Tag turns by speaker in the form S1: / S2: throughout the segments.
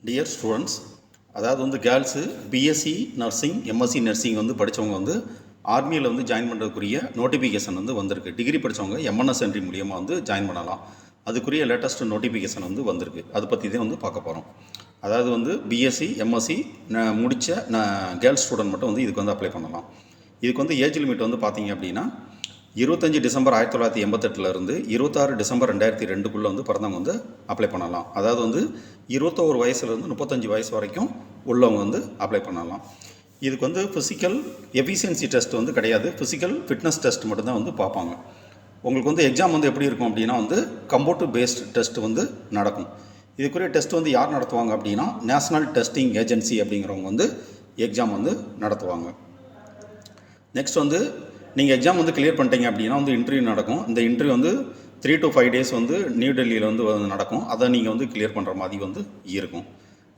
S1: Dear students, அதாவது வந்து girls BSc nursing MSc nursing வந்து படித்தவங்க வந்து ஆர்மியில் வந்து ஜாயின் பண்ணுறதுக்குரிய நோட்டிஃபிகேஷன் வந்து வந்திருக்கு. டிகிரி படித்தவங்க எம்என்எஸ் என்ட்ரி மூலியமாக வந்து ஜாயின் பண்ணலாம். அதுக்குரிய லேட்டஸ்ட் நோட்டிஃபிகேஷன் வந்து வந்திருக்கு. அதை பற்றி தான் வந்து பார்க்க போகிறோம். அதாவது வந்து பிஎஸ்சி எம்எஸ்சி முடித்த கேர்ள்ஸ் ஸ்டூடெண்ட் மட்டும் வந்து இதுக்கு வந்து அப்ளை பண்ணலாம். இதுக்கு வந்து ஏஜ் லிமிட் வந்து பார்த்தீங்க அப்படின்னா 25 டிசம்பர் 1988 26 டிசம்பர் 2002 வந்து பிறந்தவங்க வந்து அப்ளை பண்ணலாம். அதாவது வந்து 21 வயசுலேருந்து 35 வயசு வரைக்கும் உள்ளவங்க வந்து அப்ளை பண்ணலாம். இதுக்கு வந்து ஃபிசிக்கல் எஃபிஷியன்சி டெஸ்ட் வந்து கிடையாது, ஃபிசிக்கல் ஃபிட்னஸ் டெஸ்ட் மட்டும்தான் வந்து பார்ப்பாங்க. உங்களுக்கு வந்து எக்ஸாம் வந்து எப்படி இருக்கும் அப்படின்னா வந்து கம்ப்யூட்டர் பேஸ்ட் டெஸ்ட் வந்து நடக்கும். இதுக்குரிய டெஸ்ட் வந்து யார் நடத்துவாங்க அப்படின்னா நேஷ்னல் டெஸ்டிங் ஏஜென்சி அப்படிங்கிறவங்க வந்து எக்ஸாம் வந்து நடத்துவாங்க. நெக்ஸ்ட் வந்து நீங்கள் எக்ஸாம் வந்து கிளியர் பண்ணிட்டீங்க அப்படின்னா வந்து இன்டர்வியூ நடக்கும். இந்த இன்டர்வியூ வந்து 3 to 5 days வந்து நியூ டெல்லியில் வந்து நடக்கும். அதை நீங்கள் வந்து கிளியர் பண்ணுற மாதிரி வந்து இருக்கும்.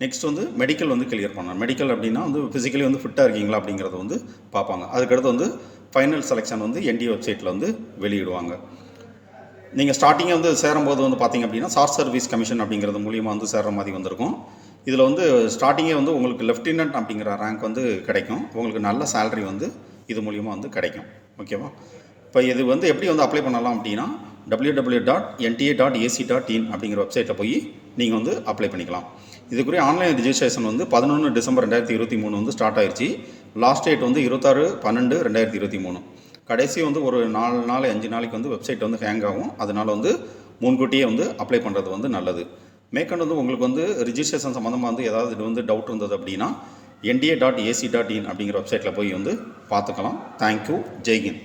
S1: நெக்ஸ்ட் வந்து மெடிக்கல் வந்து கிளியர் பண்ணலாம். மெடிக்கல் அப்படின்னா வந்து ஃபிசிக்கலி வந்து ஃபிட்டாக இருக்கீங்களா அப்படிங்கிறத வந்து பார்ப்பாங்க. அதுக்கடுத்து வந்து ஃபைனல் செலெக்ஷன் வந்து என்டிஏ வெப்சைட்டில் வந்து வெளியிடுவாங்க. நீங்கள் ஸ்டார்டிங்கே வந்து சேரும்போது வந்து பார்த்தீங்க அப்படின்னா சார்ஜ் சர்வீஸ் கமிஷன் அப்படிங்கிறது மூலியமாக வந்து சேர்கிற மாதிரி வந்திருக்கும். இதில் வந்து ஸ்டார்டிங்கே வந்து உங்களுக்கு லெஃப்டினன்ட் அப்படிங்கிற ரேங்க் வந்து கிடைக்கும். உங்களுக்கு நல்ல சேலரி வந்து இது மூலியமாக வந்து கிடைக்கும். ஓகேவா? இப்போ இது வந்து எப்படி வந்து அப்ளை பண்ணலாம் அப்படின்னா www.nta.ac.in அப்படிங்கிற வெப்சைட்டில் போய் நீங்கள் வந்து அப்ளை பண்ணிக்கலாம். இதுக்குரிய ஆன்லைன் ரிஜிஸ்ட்ரேஷன் வந்து 11 டிசம்பர் 2023 வந்து ஸ்டார்ட் ஆயிடுச்சு. லாஸ்ட் டேட் வந்து 26/12/2023. கடைசி வந்து ஒரு 4 நாள் 5 நாளைக்கு வந்து வெப்சைட் வந்து ஹேங் ஆகும். அதனால் வந்து முன்கூட்டியே வந்து அப்ளை பண்ணுறது வந்து நல்லது. மேற்கொண்டு வந்து உங்களுக்கு வந்து ரிஜிஸ்ட்ரேஷன் சம்மந்தமாக வந்து ஏதாவது இது வந்து டவுட் இருந்தது அப்படின்னா nta.ac.in அப்படிங்கிற வெப்சைட்டில் போய் வந்து பார்த்துக்கலாம். தேங்க்யூ. ஜெய்ஹிந்த்.